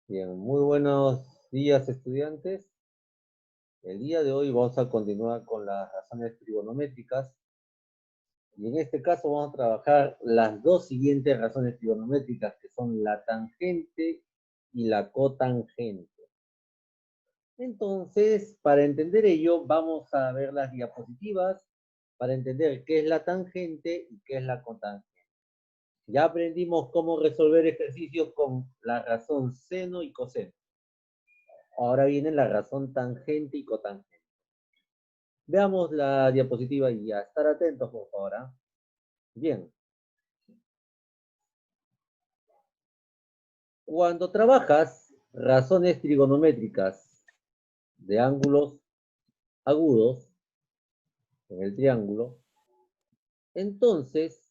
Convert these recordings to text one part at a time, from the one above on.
Bien, muy buenos días, estudiantes. El día de hoy vamos a continuar con las razones trigonométricas y en este caso vamos a trabajar las dos siguientes razones trigonométricas que son la tangente y la cotangente. Entonces, para entender ello, vamos a ver las diapositivas para entender qué es la tangente y qué es la cotangente. Ya aprendimos cómo resolver ejercicios con la razón seno y coseno. Ahora viene la razón tangente y cotangente. Veamos la diapositiva y a estar atentos, por favor. ¿Ah? Bien. Cuando trabajas razones trigonométricas de ángulos agudos en el triángulo, entonces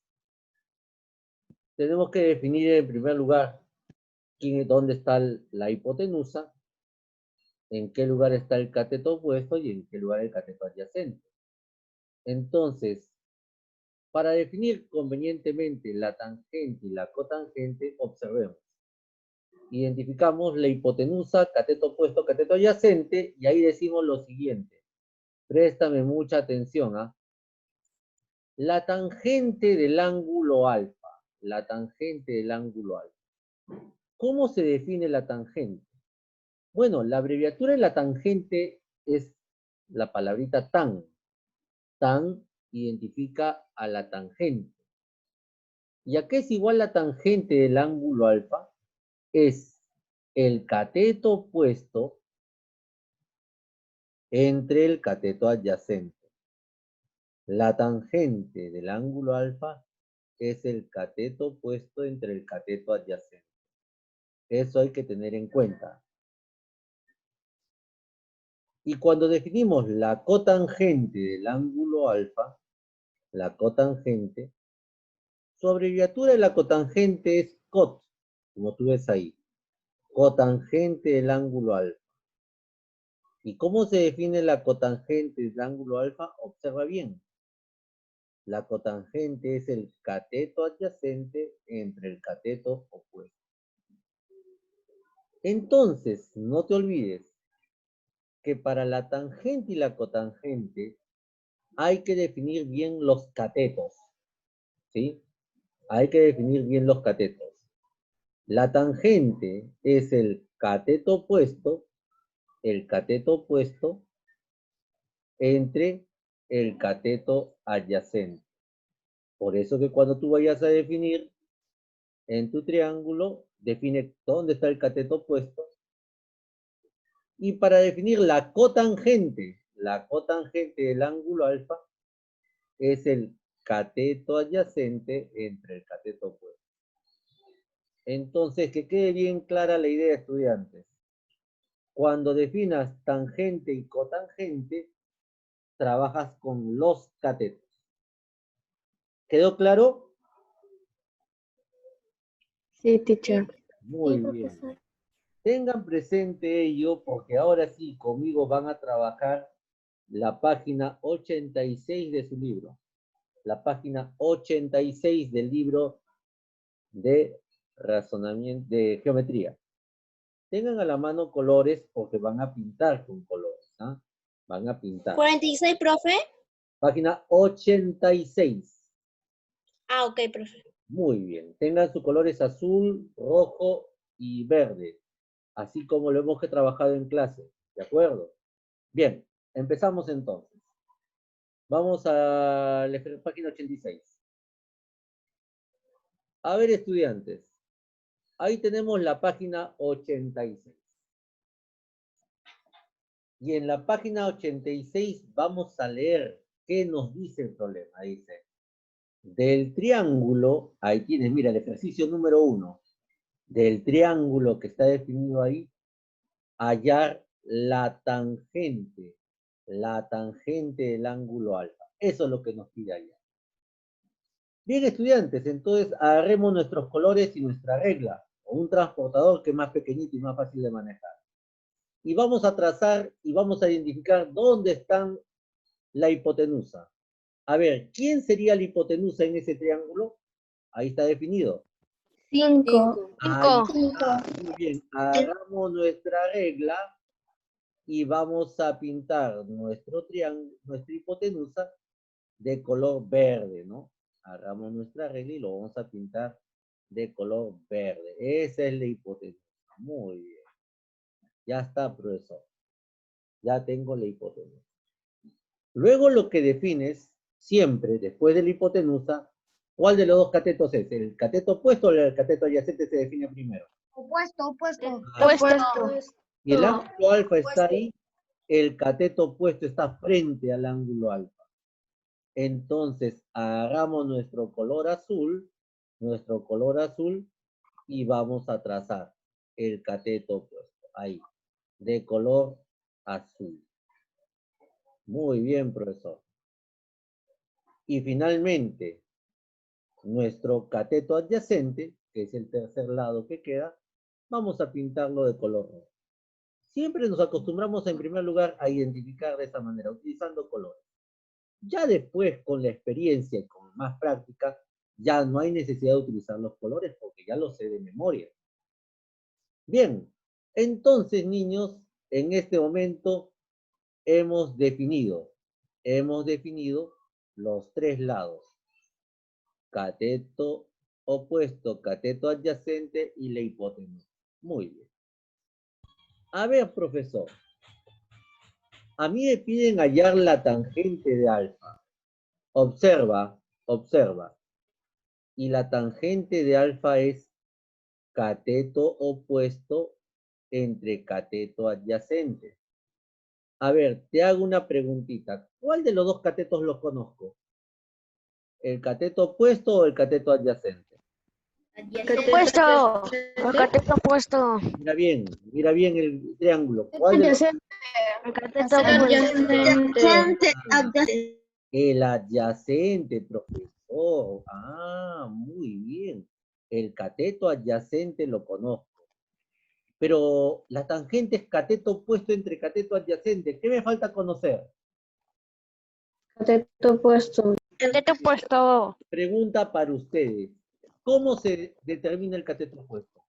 tenemos que definir en primer lugar dónde está la hipotenusa, en qué lugar está el cateto opuesto y en qué lugar el cateto adyacente. Entonces, para definir convenientemente la tangente y la cotangente, observemos. Identificamos la hipotenusa, cateto opuesto, cateto adyacente, y ahí decimos lo siguiente. Préstame mucha atención, ¿ah? La tangente del ángulo alfa. La tangente del ángulo alfa. ¿Cómo se define la tangente? Bueno, la abreviatura de la tangente es la palabrita tan. Tan identifica a la tangente. ¿Y a qué es igual la tangente del ángulo alfa? Es el cateto opuesto entre el cateto adyacente. La tangente del ángulo alfa es el cateto opuesto entre el cateto adyacente. Eso hay que tener en cuenta. Y cuando definimos la cotangente del ángulo alfa, la cotangente, su abreviatura de la cotangente es cot, como tú ves ahí. Cotangente del ángulo alfa. ¿Y cómo se define la cotangente del ángulo alfa? Observa bien. La cotangente es el cateto adyacente entre el cateto opuesto. Entonces, no te olvides que para la tangente y la cotangente hay que definir bien los catetos, ¿sí? Hay que definir bien los catetos. La tangente es el cateto opuesto entre el cateto adyacente. Por eso que cuando tú vayas a definir en tu triángulo, define dónde está el cateto opuesto. Y para definir la cotangente del ángulo alfa es el cateto adyacente entre el cateto opuesto. Entonces, que quede bien clara la idea, estudiantes. Cuando definas tangente y cotangente, trabajas con los catetos. ¿Quedó claro? Sí, teacher. Muy bien. Tengan presente ello porque ahora sí, conmigo van a trabajar la página 86 de su libro. La página 86 del libro de razonamiento, de geometría. Tengan a la mano colores porque van a pintar con colores. ¿Ah? Van a pintar. 46, profe. Página 86. Ah, ok, profe. Muy bien. Tengan sus colores azul, rojo y verde. Así como lo hemos trabajado en clase. ¿De acuerdo? Bien. Empezamos entonces. Vamos a la página 86. A ver, estudiantes. Ahí tenemos la página 86. Y en la página 86 vamos a leer qué nos dice el problema. Dice, del triángulo, ahí tienes, mira, el ejercicio número 1. Del triángulo que está definido ahí, hallar la tangente del ángulo alfa. Eso es lo que nos pide allá. Bien, estudiantes, entonces agarremos nuestros colores y nuestra regla, o un transportador que es más pequeñito y más fácil de manejar. Y vamos a trazar y vamos a identificar dónde están la hipotenusa. A ver, ¿quién sería la hipotenusa en ese triángulo? Ahí está definido. 5. Ahí 5. está, muy bien. Agarramos nuestra regla y vamos a pintar nuestro triángulo, nuestra hipotenusa de color verde, ¿no? Agarramos nuestra regla y lo vamos a pintar de color verde. Esa es la hipotenusa. Muy bien. Ya está, profesor. Ya tengo la hipotenusa. Luego lo que defines, siempre, después de la hipotenusa, ¿cuál de los dos catetos es? ¿El cateto opuesto o el cateto adyacente se define primero? Opuesto. Y el ángulo alfa está ahí, el cateto opuesto está frente al ángulo alfa. Entonces, agarramos nuestro color azul, y vamos a trazar el cateto opuesto, ahí, de color azul. Muy bien, profesor. Y finalmente, nuestro cateto adyacente, que es el tercer lado que queda, vamos a pintarlo de color rojo. Siempre nos acostumbramos en primer lugar a identificar de esta manera, utilizando colores. Ya después, con la experiencia y con más práctica, ya no hay necesidad de utilizar los colores porque ya los sé de memoria. Bien, entonces, niños, en este momento hemos definido los tres lados. Cateto opuesto, cateto adyacente y la hipotenusa. Muy bien. A ver, profesor. A mí me piden hallar la tangente de alfa. Observa. Y la tangente de alfa es cateto opuesto entre cateto adyacente. A ver, te hago una preguntita. ¿Cuál de los dos catetos los conozco? ¿El cateto opuesto o el cateto adyacente? Opuesto. El cateto opuesto. Mira bien el triángulo. ¿Cuál de los... El cateto adyacente. El adyacente, profesor. Ah, muy bien. El cateto adyacente lo conozco. Pero la tangente es cateto opuesto entre cateto adyacente. ¿Qué me falta conocer? Cateto opuesto. Cateto opuesto. Pregunta para ustedes. ¿Cómo se determina el cateto opuesto?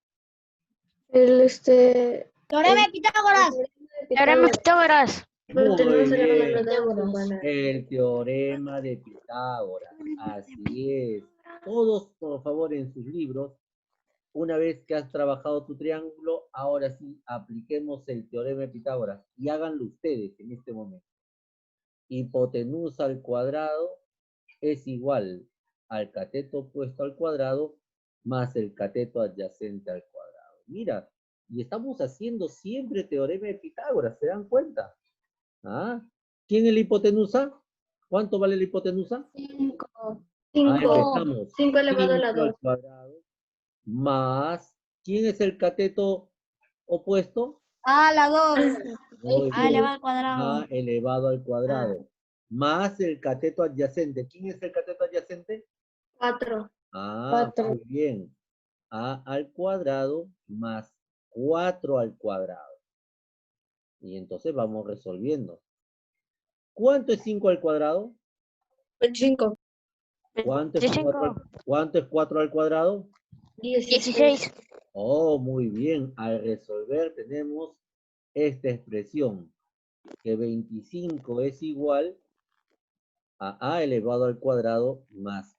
Teorema de Pitágoras. Teorema de Pitágoras. Muy bien. El teorema de Pitágoras. Así es. Todos, por favor, en sus libros, una vez que has trabajado tu triángulo, ahora sí, apliquemos el teorema de Pitágoras y háganlo ustedes en este momento. Hipotenusa al cuadrado es igual al cateto opuesto al cuadrado más el cateto adyacente al cuadrado. Mira, y estamos haciendo siempre teorema de Pitágoras, ¿se dan cuenta? ¿Ah? ¿Quién es la hipotenusa? ¿Cuánto vale la hipotenusa? 5. Empezamos. 5 elevado a la 5 al 2. cuadrado más, ¿quién es el cateto opuesto? A la 2. Muy A bien. elevado al cuadrado. A elevado al cuadrado. Más el cateto adyacente. ¿Quién es el cateto adyacente? 4. Ah, muy bien. A al cuadrado más 4 al cuadrado. Y entonces vamos resolviendo. ¿Cuánto es 5 al cuadrado? 25. ¿Cuánto es 4 al cuadrado? 16. Oh, muy bien. Al resolver tenemos esta expresión, que 25 es igual a elevado al cuadrado más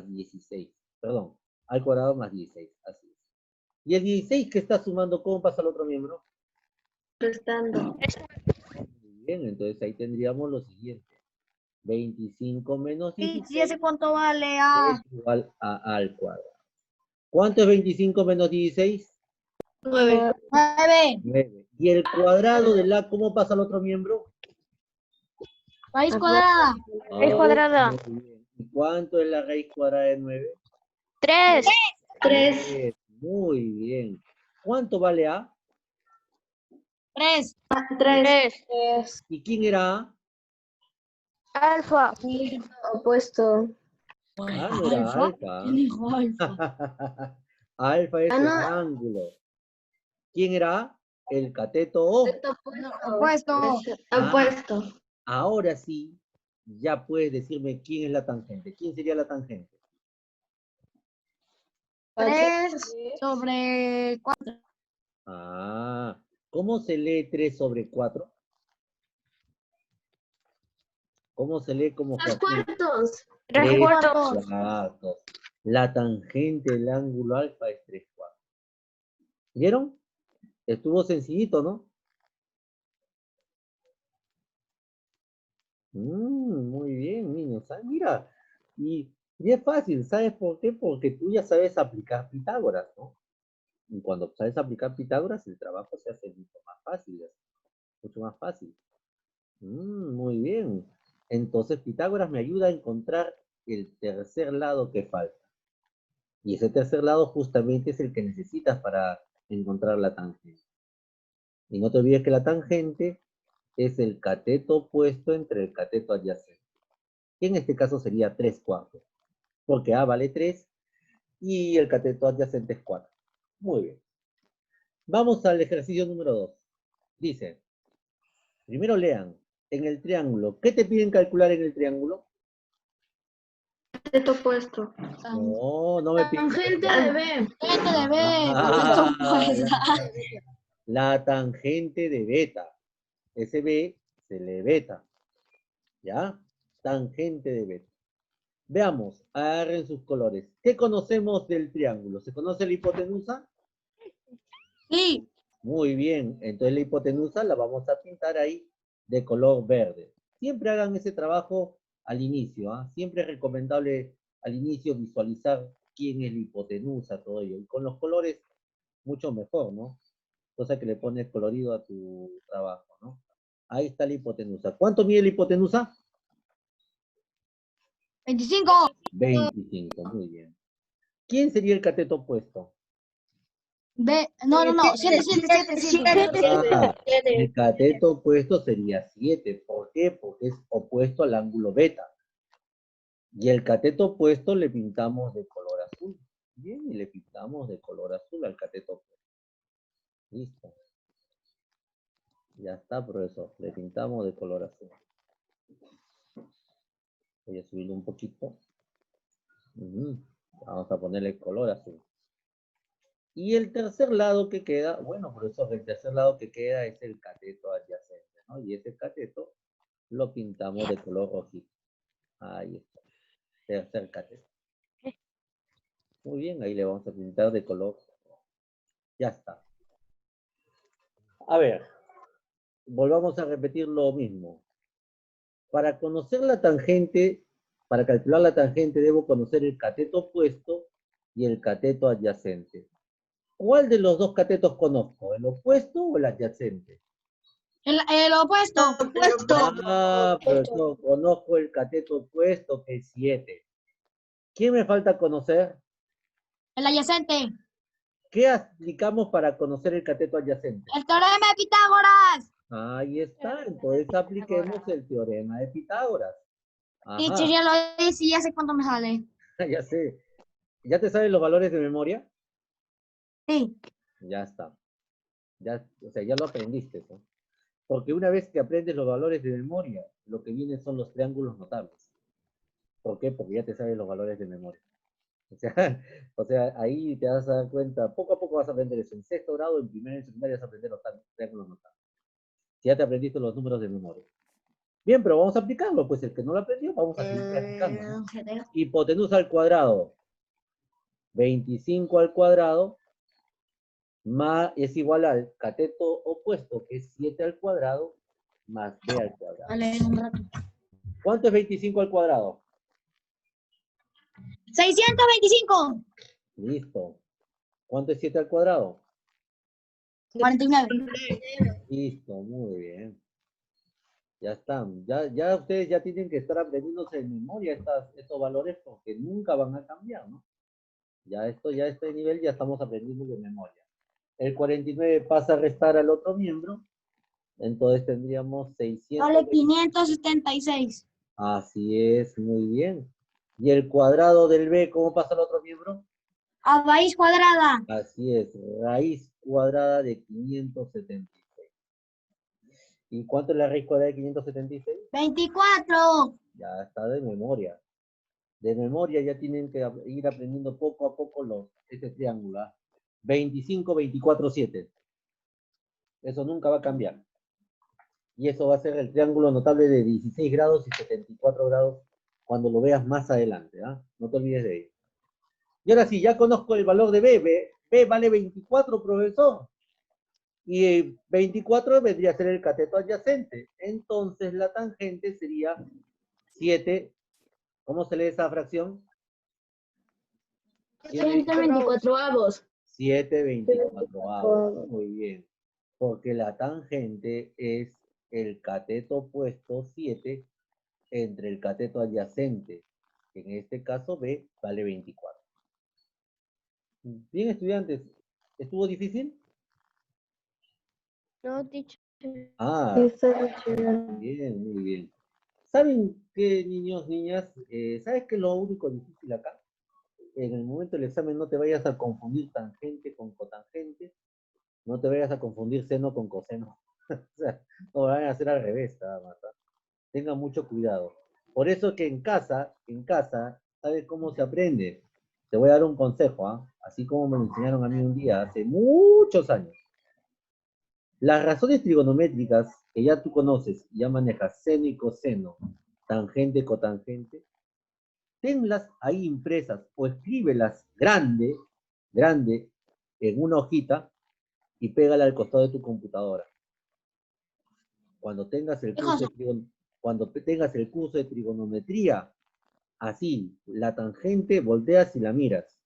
16. Perdón, al cuadrado más 16. Así es. Y el 16 que está sumando, ¿cómo pasa al otro miembro? Restando. Muy bien, entonces ahí tendríamos lo siguiente. 25 menos 16 ¿Y ese cuánto vale? A. es igual a al cuadrado. ¿Cuánto es 25 menos 16? 9. 9. 9. ¿Y el cuadrado de la, cómo pasa al otro miembro? Raíz cuadrada. Raíz cuadrada. Muy bien. ¿Y cuánto es la raíz cuadrada de 9? 3. 3. Muy bien. ¿Cuánto vale A? 3. 3. ¿Y quién era A? Alfa. Opuesto. Ah, no era alfa. ¿Quién dijo alfa? Alfa es no. el ángulo. ¿Quién era A? El cateto O. Opuesto. Opuesto. Ahora sí, ya puedes decirme quién es la tangente. ¿Quién sería la tangente? 3 sobre 4. Ah, ¿cómo se lee 3 sobre 4? ¿Cómo se lee como fracción? Cuartos. 3 cuartos. cuartos. La tangente del ángulo alfa es 3 cuartos. ¿Vieron? Estuvo sencillito, ¿no? Muy bien, niños. Ah, mira, y es fácil, ¿sabes por qué? Porque tú ya sabes aplicar Pitágoras, ¿no? Y cuando sabes aplicar Pitágoras, el trabajo se hace mucho más fácil, mucho más fácil. Muy bien. Entonces Pitágoras me ayuda a encontrar el tercer lado que falta. Y ese tercer lado justamente es el que necesitas para encontrar la tangente. Y no te olvides que la tangente es el cateto opuesto entre el cateto adyacente. Que en este caso sería 3 cuartos. Porque A vale 3 y el cateto adyacente es 4. Muy bien. Vamos al ejercicio número 2. Dice, primero lean, en el triángulo, ¿qué te piden calcular en el triángulo? Cateto opuesto. No, no me piden. Tangente de B. Tangente de B. La tangente de beta. Ese B se le beta. ¿Ya? Tangente de beta. Veamos, agarren sus colores. ¿Qué conocemos del triángulo? ¿Se conoce la hipotenusa? Sí. Muy bien, entonces la hipotenusa la vamos a pintar ahí de color verde. Siempre hagan ese trabajo al inicio, ¿ah? Siempre es recomendable al inicio visualizar quién es la hipotenusa, todo ello. Y con los colores, mucho mejor, ¿no? Cosa que le pones colorido a tu trabajo, ¿no? Ahí está la hipotenusa. ¿Cuánto mide la hipotenusa? 25. 25, muy bien. ¿Quién sería el cateto opuesto? B. No. 7. Ah, el cateto opuesto sería 7. ¿Por qué? Porque es opuesto al ángulo beta. Y el cateto opuesto le pintamos de color azul. Bien, y le pintamos de color azul al cateto opuesto. Listo. Ya está, profesor. Le pintamos de color azul. Voy a subirlo un poquito. Vamos a ponerle color azul. Y el tercer lado que queda, bueno, profesor, el tercer lado que queda es el cateto adyacente, ¿no? Y ese cateto lo pintamos de color rojito. Ahí está. Tercer cateto. Muy bien, ahí le vamos a pintar de color rojo. Ya está. A ver, volvamos a repetir lo mismo. Para conocer la tangente, para calcular la tangente, debo conocer el cateto opuesto y el cateto adyacente. ¿Cuál de los dos catetos conozco? ¿El opuesto o el adyacente? El opuesto. Ah, profesor, conozco el cateto opuesto, que es 7. ¿Quién me falta conocer? El adyacente. ¿Qué aplicamos para conocer el cateto adyacente? El teorema de Pitágoras. Ahí está, entonces apliquemos el teorema de Pitágoras. Teacher, Ajá, ya lo hice y ya sé cuánto me sale. ya sé. ¿Ya te saben los valores de memoria? Sí. Ya está. Ya, o sea, ya lo aprendiste, ¿no? Porque una vez que aprendes los valores de memoria, lo que viene son los triángulos notables. ¿Por qué? Porque ya te sabes los valores de memoria. O sea, o sea, ahí te vas a dar cuenta, poco a poco vas a aprender eso. En sexto grado, en primero y en secundaria vas a aprender los triángulos notables. Si ya te aprendiste los números de memoria. Bien, pero vamos a aplicarlo, pues el que no lo aprendió, vamos a seguir practicando, ¿no? Hipotenusa al cuadrado. 25 al cuadrado más, es igual al cateto opuesto, que es 7 al cuadrado, más b al cuadrado. Vale, un rato. ¿Cuánto es 25 al cuadrado? 625. Listo. ¿Cuánto es 7 al cuadrado? 49. Listo, muy bien. Ya están. Ya ustedes ya tienen que estar aprendiéndose de memoria estos valores porque nunca van a cambiar, ¿no? Ya este nivel ya estamos aprendiendo de memoria. El 49 pasa a restar al otro miembro, entonces tendríamos 600. Vale 576. Así es, muy bien. ¿Y el cuadrado del b cómo pasa al otro miembro? A raíz cuadrada. Así es, raíz cuadrada de 576. ¿Y cuánto es la raíz cuadrada de 576? 24. Ya está de memoria. De memoria ya tienen que ir aprendiendo poco a poco este triángulo. 25, 24, 7. Eso nunca va a cambiar. Y eso va a ser el triángulo notable de 16 grados y 74 grados cuando lo veas más adelante. No te olvides de ello. Y ahora sí, ya conozco el valor de B. B vale 24, profesor. Y 24 vendría a ser el cateto adyacente. Entonces la tangente sería 7. ¿Cómo se lee esa fracción? 7/24. 7/24. Muy bien. Porque la tangente es el cateto opuesto 7 entre el cateto adyacente. En este caso B vale 24. Bien, estudiantes. ¿Estuvo difícil? No, teacher. Ah, bien, muy bien. ¿Saben qué, niños, niñas? ¿Sabes qué es lo único difícil acá? En el momento del examen no te vayas a confundir tangente con cotangente, no te vayas a confundir seno con coseno. O sea, no van a hacer al revés, nada más. Tengan mucho cuidado. Por eso que en casa, ¿sabes cómo se aprende? Te voy a dar un consejo, así como me lo enseñaron a mí un día, hace muchos años. Las razones trigonométricas que ya tú conoces, ya manejas seno y coseno, tangente, cotangente, tenlas ahí impresas o escríbelas grande, en una hojita y pégala al costado de tu computadora. Cuando tengas el curso de trigonometría, así, la tangente volteas y la miras.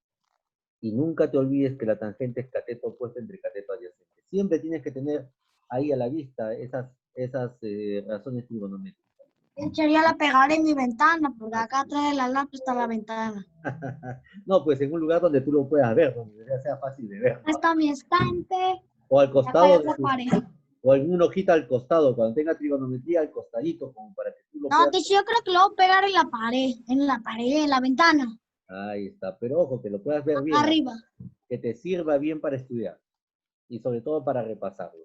Y nunca te olvides que la tangente es cateto opuesto entre cateto adyacente. Siempre tienes que tener ahí a la vista esas razones trigonométricas. Ya la pegaré en mi ventana, porque acá atrás de la lámpara está la ventana. No, pues en un lugar donde tú lo puedas ver, donde sea fácil de ver, ¿no? Está mi estante. O al costado, Acá pared. o en una hojita al costado, cuando tenga trigonometría al costadito, como para que tú lo No, puedas. teacher, yo creo que lo voy a pegar en la pared, en la ventana. Ahí está, pero ojo, que lo puedas ver Acá bien, arriba. que te sirva bien para estudiar y sobre todo para repasarlo.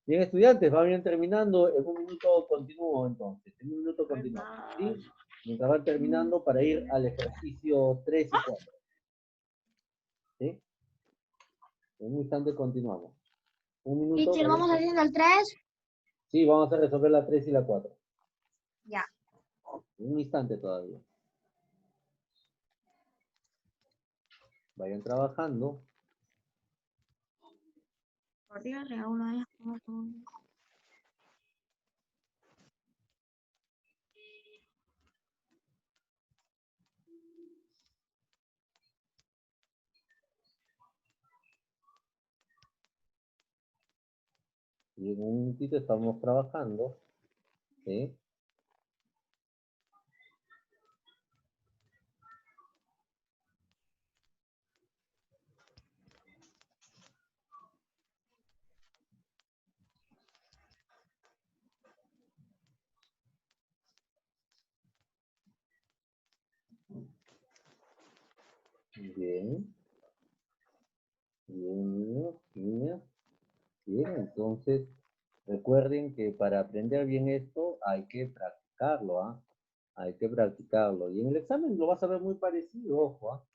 Bien, estudiantes, va bien terminando. En un minuto continúo entonces. En un minuto continuamos. ¿Sí? Mientras van terminando para ir al ejercicio 3 y 4. ¿Sí? En un instante continuamos. Un minuto. Teacher, vamos haciendo el 3. Sí, vamos a resolver la 3 y la 4. Ya. En un instante todavía. Vayan trabajando. Por Dios, reúno. Y en un minutito estamos trabajando. ¿Sí? Bien. Bien, niños, niñas. Bien, entonces recuerden que para aprender bien esto hay que practicarlo, Hay que practicarlo. Y en el examen lo vas a ver muy parecido, ojo,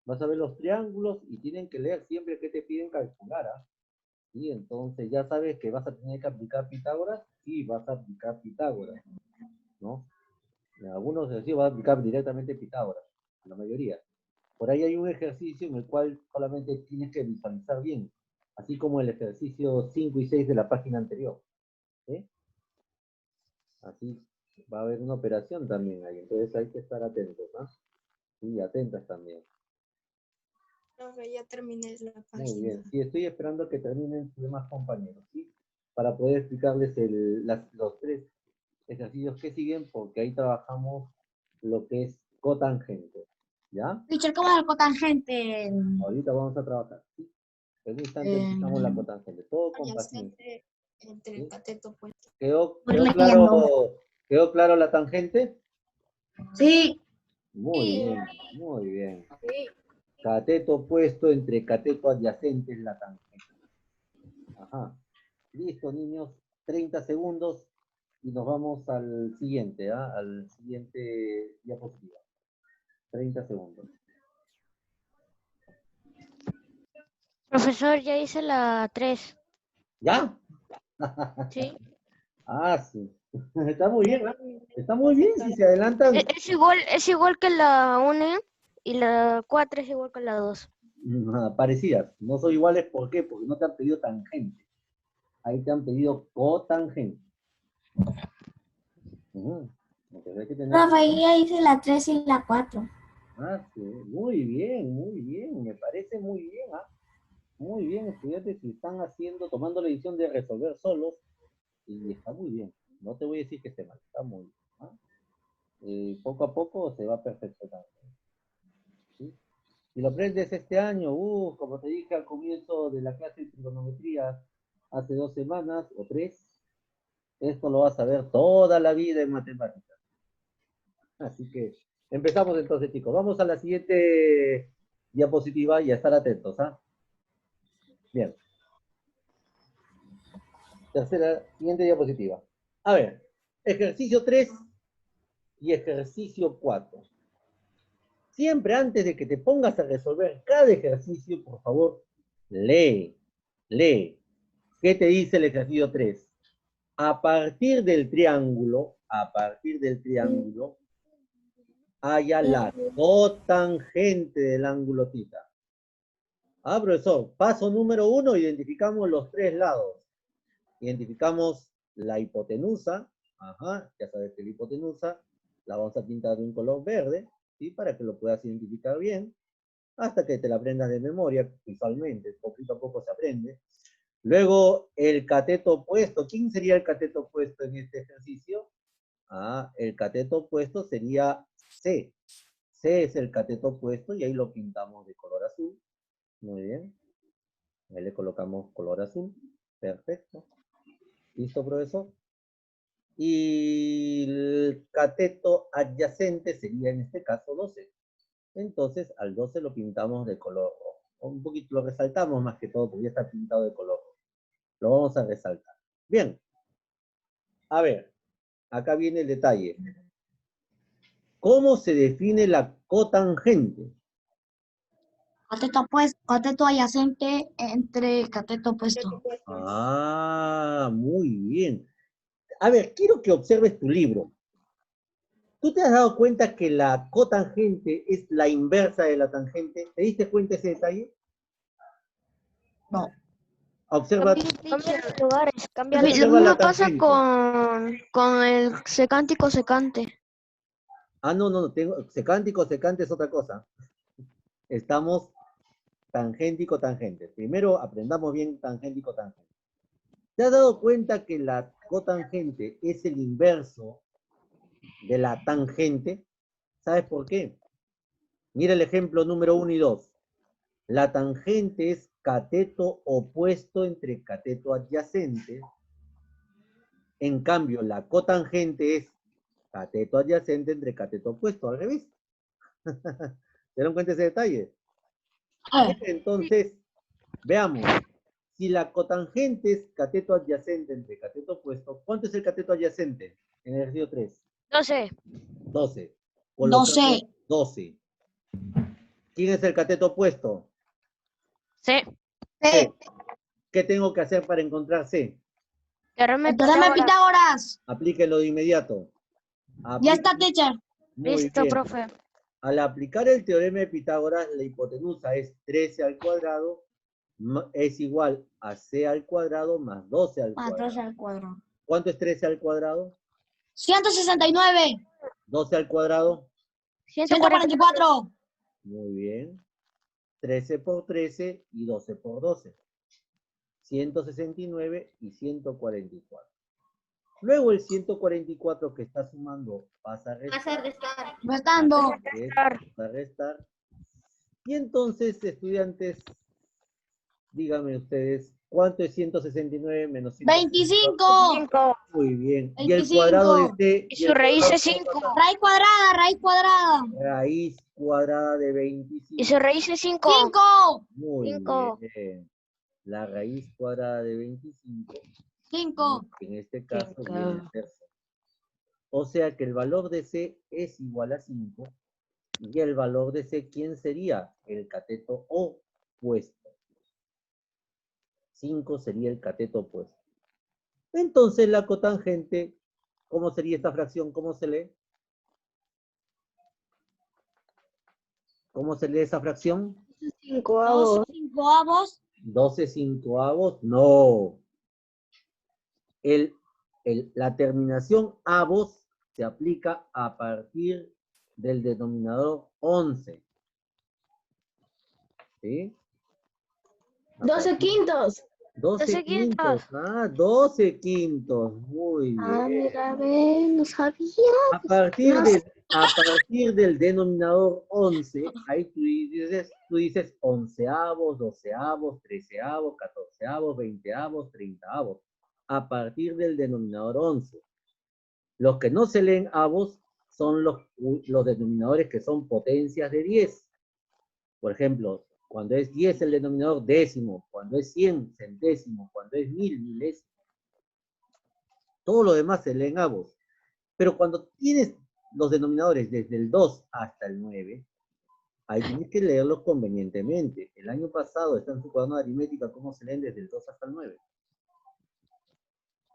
Vas a ver los triángulos y tienen que leer siempre que te piden calcular, Y entonces ya sabes que vas a tener que aplicar Pitágoras, sí, vas a aplicar Pitágoras, ¿no? En algunos ejercicios vas a aplicar directamente Pitágoras, la mayoría. Por ahí hay un ejercicio en el cual solamente tienes que visualizar bien, así como el ejercicio 5 y 6 de la página anterior. ¿Sí? Así va a haber una operación también ahí, entonces hay que estar atentos, ¿no? Y atentas también. Profe, ya terminé la página. Muy bien, sí, estoy esperando a que terminen sus demás compañeros, ¿sí? Para poder explicarles los 3 ejercicios que siguen, porque ahí trabajamos lo que es cotangente, ¿ya? Teacher, ¿cómo es el cotangente? Ahorita vamos a trabajar, ¿sí? En un instante empezamos la cotangente, todo con paciencia. Entre ¿Sí? el cateto opuesto. ¿Quedó Leyendo. claro la tangente? Sí. Muy Sí. bien, muy bien. Sí. Cateto opuesto entre cateto adyacente es la tangente. Ajá. Listo, niños. 30 segundos. Y nos vamos al siguiente, ¿ah? Al siguiente diapositiva. 30 segundos. Profesor, ya hice la 3. ¿Ya? Sí. Ah, sí. Está muy bien, ¿ah? Está muy bien si se adelantan. Es igual que la 1 y la 4 es igual que la 2. Parecidas. No son iguales, ¿por qué? Porque no te han pedido tangente. Ahí te han pedido cotangente. Entonces hay que tener... Profe, ya hice la 3 y la 4. Ah, sí. Muy bien. Me parece muy bien, ¿ah? Muy bien, estudiantes que están tomando la decisión de resolver solos, y está muy bien. No te voy a decir que esté mal, está muy bien. ¿Ah? Poco a poco se va perfeccionando. ¿Sí? Si lo aprendes este año, como te dije al comienzo de la clase de trigonometría, hace 2 semanas o 3, esto lo vas a ver toda la vida en matemáticas. Así que empezamos entonces, chicos. Vamos a la siguiente diapositiva y a estar atentos, ¿ah? Bien. Siguiente diapositiva. A ver, ejercicio 3 y ejercicio 4. Siempre antes de que te pongas a resolver cada ejercicio, por favor, lee. ¿Qué te dice el ejercicio 3? A partir del triángulo, haya la cotangente del ángulo θ. Ah, profesor, paso número 1, identificamos los 3 lados. Identificamos la hipotenusa, ya sabes que la hipotenusa la vamos a pintar de un color verde, ¿sí? Para que lo puedas identificar bien, hasta que te la aprendas de memoria, visualmente, poquito a poco se aprende. Luego, el cateto opuesto. ¿Quién sería el cateto opuesto en este ejercicio? El cateto opuesto sería C. C es el cateto opuesto y ahí lo pintamos de color azul. Muy bien. Ahí le colocamos color azul. Perfecto. ¿Listo, profesor? Y el cateto adyacente sería en este caso 12. Entonces al 12 lo pintamos de color rojo. Un poquito lo resaltamos más que todo porque ya está pintado de color rojo. Lo vamos a resaltar. Bien. A ver, acá viene el detalle. ¿Cómo se define la cotangente? Cateto adyacente entre cateto opuesto. Muy bien. A ver, quiero que observes tu libro. ¿Tú te has dado cuenta que la cotangente es la inversa de la tangente? ¿Te diste cuenta de ese detalle? No. Observa. Cambia de lugares, cambia Lo de mismo lugares. pasa con el secante y cosecante. No, secante y cosecante es otra cosa. Estamos tangente y cotangente. Primero aprendamos bien tangente y cotangente. ¿Te has dado cuenta que la cotangente es el inverso de la tangente? ¿Sabes por qué? Mira el ejemplo número 1 y 2. La tangente es cateto opuesto entre cateto adyacente. En cambio, la cotangente es cateto adyacente entre cateto opuesto. Al revés. ¿Se dieron cuenta de ese detalle? Entonces, veamos. Si la cotangente es cateto adyacente entre cateto opuesto, ¿cuánto es el cateto adyacente en el ejercicio 3? 12. 12. 12. 12. ¿Quién es el cateto opuesto? C. C. ¿Qué tengo que hacer para encontrar C? Teorema El teorema de Pitágoras. Aplíquenlo de inmediato. Ya está, teacher. Muy Listo, bien. profe. Al aplicar el teorema de Pitágoras, la hipotenusa es 13 al cuadrado es igual a C al cuadrado más 12 al cuadrado. 12 al cuadrado. ¿Cuánto es 13 al cuadrado? 169. 12 al cuadrado. 144. Muy bien. 13 por 13 y 12 por 12. 169 y 144. Luego el 144 que está sumando pasa a restar. Restando. Pasa a restar. Y entonces, estudiantes, díganme ustedes, ¿cuánto es 169 menos 144? 25. Muy bien. 25. ¿Y el cuadrado de C? Y su raíz es 5. Raíz cuadrada, raíz cuadrada. Raíz cuadrada de 25. Y su raíz es 5. 5. Muy 5. bien. La raíz cuadrada de 25. 5. En este caso Cinco. viene a ser 6. O sea que el valor de C es igual a 5. Y el valor de C, ¿quién sería? El cateto opuesto. 5 sería el cateto opuesto. Entonces la cotangente, ¿cómo sería esta fracción? ¿Cómo se lee? ¿Cómo se lee esa fracción? 12 cincoavos. 12 cincoavos. No. La terminación avos se aplica a partir del denominador 11. ¿Sí? 12 quintos. 12 quintos. Ah, 12 quintos. Muy bien. Ah, mira, ve, no sabía. A partir del denominador 11, ahí tú dices onceavos, doceavos, treceavos, catorceavos, veinteavos, treintaavos. A partir del denominador 11. Los que no se leen avos son los denominadores que son potencias de 10. Por ejemplo, cuando es 10 el denominador décimo, cuando es 100 centésimo, cuando es 1000 milésimo. Todo lo demás se leen avos. Pero cuando tienes los denominadores desde el 2 hasta el 9, ahí tienes que leerlos convenientemente. El año pasado está en su cuaderno de aritmética cómo se leen desde el 2 hasta el 9.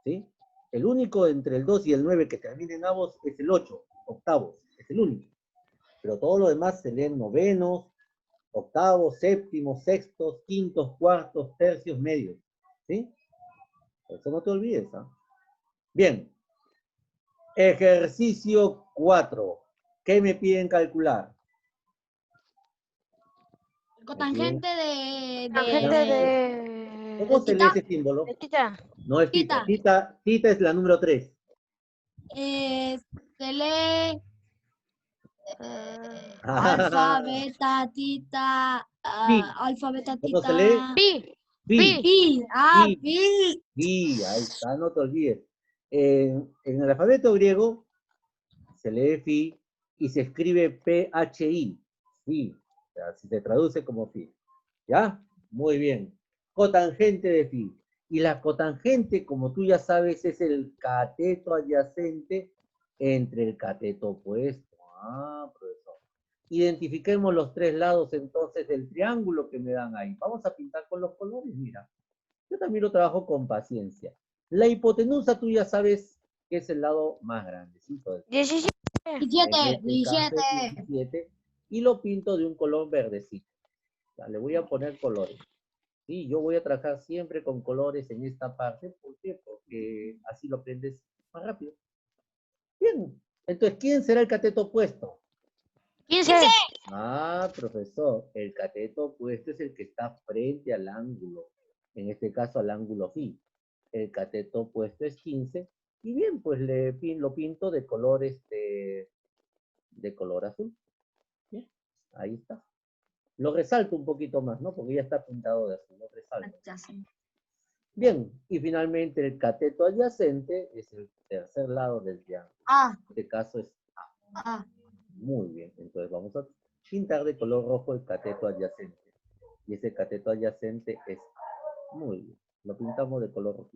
¿Sí? El único entre el 2 y el 9 que termina en avos es el 8, octavos, es el único. Pero todo lo demás se leen novenos, octavos, séptimos, sextos, quintos, cuartos, tercios, medios. ¿Sí? Eso no te olvides, ¿ah? Bien. Ejercicio 4. ¿Qué me piden calcular? Cotangente de Tangente de... ¿Cómo se lee ese símbolo? de tita. No es tita. Tita. Tita es la número 3. Se lee Ah, alfa, beta, tita, pi. alfa, beta, ¿Cómo se tita. lee? Pi. Pi. Pi. Pi. Pi. Pi. Ahí está, no te olvides. En el alfabeto griego se lee Fi y se escribe PHI. Fi. O sea, se traduce como Fi. ¿Ya? Muy bien. Cotangente de Fi. Y la cotangente, como tú ya sabes, es el cateto adyacente entre el cateto opuesto. Ah, profesor. Identifiquemos los tres lados entonces del triángulo que me dan ahí. Vamos a pintar con los colores, mira. Yo también lo trabajo con paciencia. La hipotenusa tú ya sabes que es el lado más grandecito. 17. 17. 17. Y lo pinto de un color verdecito. Ya, le voy a poner colores. Sí, yo voy a trabajar siempre con colores en esta parte. ¿Por qué? Porque así lo aprendes más rápido. Bien. Entonces, ¿quién será el cateto opuesto? 15. Ah, profesor, el cateto opuesto es el que está frente al ángulo. En este caso, al ángulo phi. El cateto opuesto es 15. Y bien, pues lo pinto de colores de color azul. Bien, ahí está. Lo resalto un poquito más, ¿no? Porque ya está pintado de azul. Lo resalto. Bien, y finalmente el cateto adyacente es el tercer lado del triángulo. Ah. En este caso es A. Ah. Muy bien, entonces vamos a pintar de color rojo el cateto adyacente. Y ese cateto adyacente es A. Muy bien, lo pintamos de color rojo.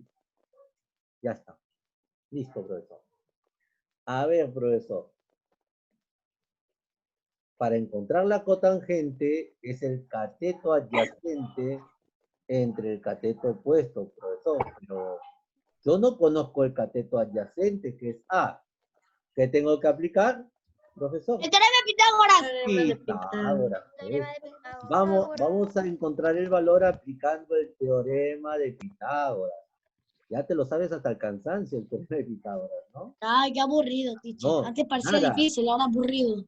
Ya está. Listo, profesor. A ver, profesor. Para encontrar la cotangente es el cateto adyacente entre el cateto opuesto, profesor. Pero yo no conozco el cateto adyacente, que es A. ¿Qué tengo que aplicar, profesor? El teorema de Pitágoras. Pitágoras. Vamos a encontrar el valor aplicando el teorema de Pitágoras. Ya te lo sabes hasta el cansancio, el teorema de Pitágoras, ¿no? Ay, qué aburrido, teacher. No, Antes parecía nada. difícil, ahora aburrido.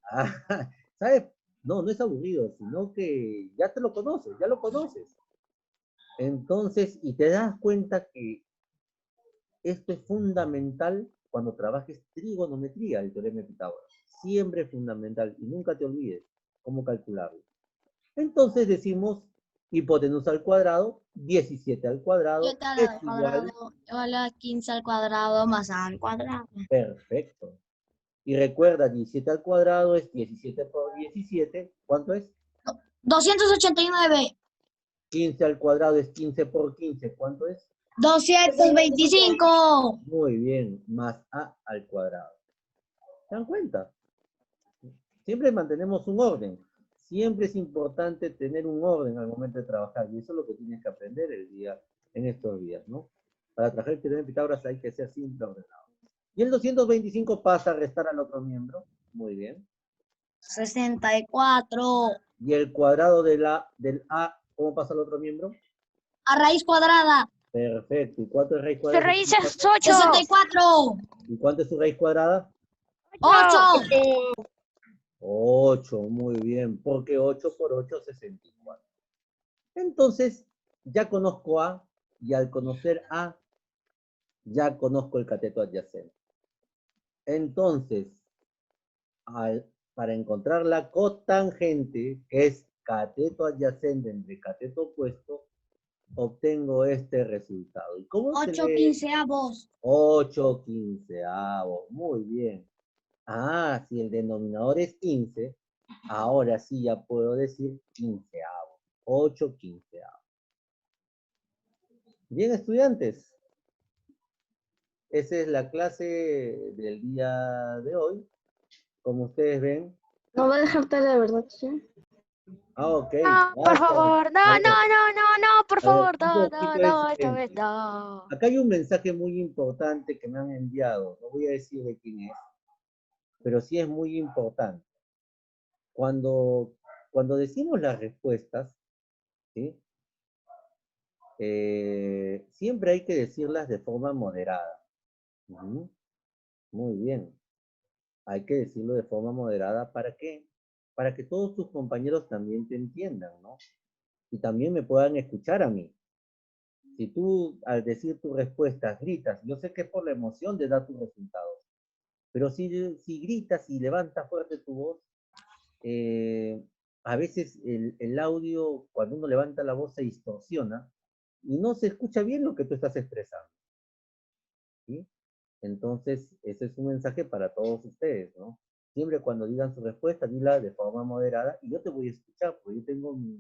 ¿Sabes? No, no es aburrido, sino que ya te lo conoces, ya lo conoces. Entonces, y te das cuenta que esto es fundamental cuando trabajes trigonometría, el teorema de Pitágoras. Siempre es fundamental y nunca te olvides cómo calcularlo. Entonces decimos hipotenusa al cuadrado, 17 al cuadrado, es igual. Igual a 15 al cuadrado más a al cuadrado. Perfecto. Y recuerda, 17 al cuadrado es 17 por 17. ¿Cuánto es? 289. 15 al cuadrado es 15 por 15. ¿Cuánto es? 225. Muy bien, más A al cuadrado. ¿Se dan cuenta? Siempre mantenemos un orden. Siempre es importante tener un orden al momento de trabajar. Y eso es lo que tienes que aprender en estos días, ¿no? Para trabajar el teorema de Pitágoras hay que ser simple ordenado. Y el 225 pasa a restar al otro miembro. Muy bien. 64. Y el cuadrado del A, ¿cómo pasa al otro miembro? A raíz cuadrada. Perfecto. ¿Y cuánto es raíz Su cuadrada? raíz es 8. 64. ¿Y cuánto es su raíz cuadrada? 8. 8, muy bien, porque 8 por 8 es 64. Entonces, ya conozco A, y al conocer A, ya conozco el cateto adyacente. Entonces, para encontrar la cotangente, que es cateto adyacente entre cateto opuesto, obtengo este resultado. ¿Y cómo se 8 lee? quinceavos. 8 quinceavos, muy bien. Ah, si el denominador es 15, ahora sí ya puedo decir quinceavos, 8 quinceavos. Bien, estudiantes, esa es la clase del día de hoy. Como ustedes ven. No va a dejar tarea, ¿verdad? Sí. Ah, ok. No, por Gracias. favor, no, A ver, no, no, no, no, por a ver, favor, un no, no, poquito no, de esta vez silencio. no. Acá hay un mensaje muy importante que me han enviado. No voy a decir de quién es, pero sí es muy importante. Cuando decimos las respuestas, ¿sí? Siempre hay que decirlas de forma moderada. Muy bien. Hay que decirlo de forma moderada. ¿Para qué? Para que todos tus compañeros también te entiendan, ¿no? Y también me puedan escuchar a mí. Si tú al decir tus respuestas gritas, yo sé que es por la emoción de dar tus resultados, pero si gritas y levantas fuerte tu voz, a veces el audio, cuando uno levanta la voz, se distorsiona y no se escucha bien lo que tú estás expresando. ¿Sí? Entonces, ese es un mensaje para todos ustedes, ¿no? Siempre cuando digan su respuesta, dila de forma moderada y yo te voy a escuchar, porque yo tengo mi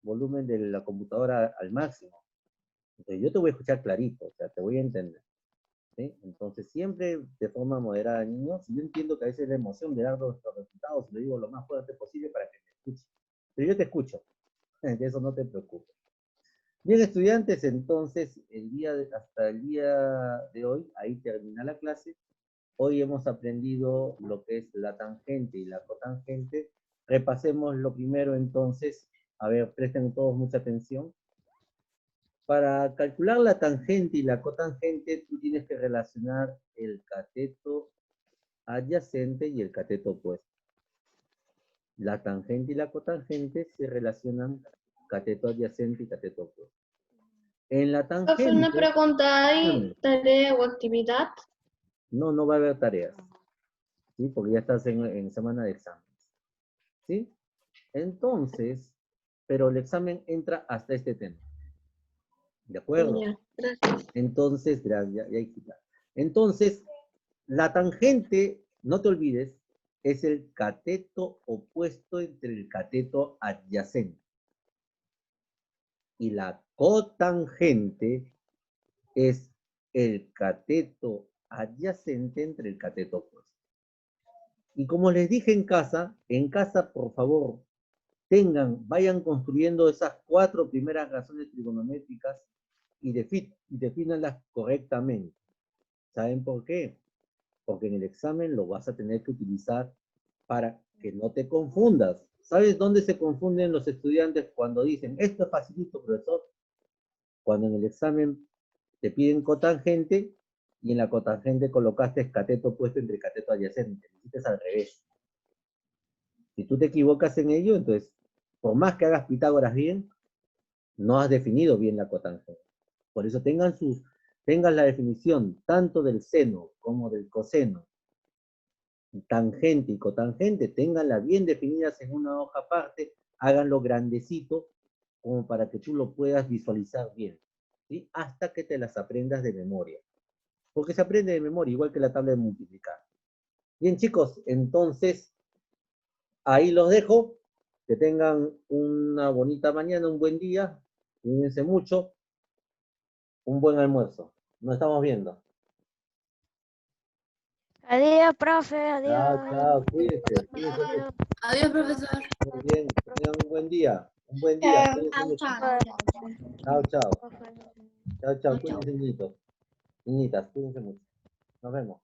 volumen de la computadora al máximo. Entonces, yo te voy a escuchar clarito, o sea, te voy a entender. ¿Sí? Entonces, siempre de forma moderada, niños. Yo entiendo que a veces la emoción de dar los resultados, lo digo lo más fuerte posible para que me escuchen. Pero yo te escucho, de eso no te preocupes. Bien, estudiantes, entonces, hasta el día de hoy, ahí termina la clase. Hoy hemos aprendido lo que es la tangente y la cotangente. Repasemos lo primero, entonces. A ver, presten todos mucha atención. Para calcular la tangente y la cotangente, tú tienes que relacionar el cateto adyacente y el cateto opuesto. La tangente y la cotangente se relacionan cateto adyacente y cateto opuesto. En la Profe, una tangente... pregunta, ¿hay tarea o actividad? No va a haber tareas, ¿sí? Porque ya estás en semana de exámenes, ¿sí? Entonces, pero el examen entra hasta este tema. ¿De acuerdo? Ya, gracias. Entonces, gracias, ya hay. Entonces, la tangente, no te olvides, es el cateto opuesto entre el cateto adyacente. Y la cotangente es el cateto adyacente entre el cateto opuesto. Y como les dije en casa, por favor, vayan construyendo esas 4 primeras razones trigonométricas y defínanlas correctamente. ¿Saben por qué? Porque en el examen lo vas a tener que utilizar para que no te confundas. ¿Sabes dónde se confunden los estudiantes cuando dicen, esto es facilito, profesor? Cuando en el examen te piden cotangente y en la cotangente colocaste cateto opuesto entre cateto adyacente. Necesitas al revés. Si tú te equivocas en ello, entonces, por más que hagas Pitágoras bien, no has definido bien la cotangente. Por eso tengan la definición tanto del seno como del coseno, tangente y cotangente, ténganla bien definidas en una hoja aparte, háganlo grandecito, como para que tú lo puedas visualizar bien, ¿sí? Hasta que te las aprendas de memoria. Porque se aprende de memoria, igual que la tabla de multiplicar. Bien, chicos, entonces, ahí los dejo. Que tengan una bonita mañana, un buen día. Cuídense mucho. Un buen almuerzo. Nos estamos viendo. Adiós, profe, adiós. Chao, cuídense, cuídense mucho. Adiós, profesor. Muy bien, que tengan un buen día. Un buen día. Cuídense mucho. Chao, chao. Chao, chao. Cuídense, niñitos. Niñitas, cuídense mucho. Nos vemos.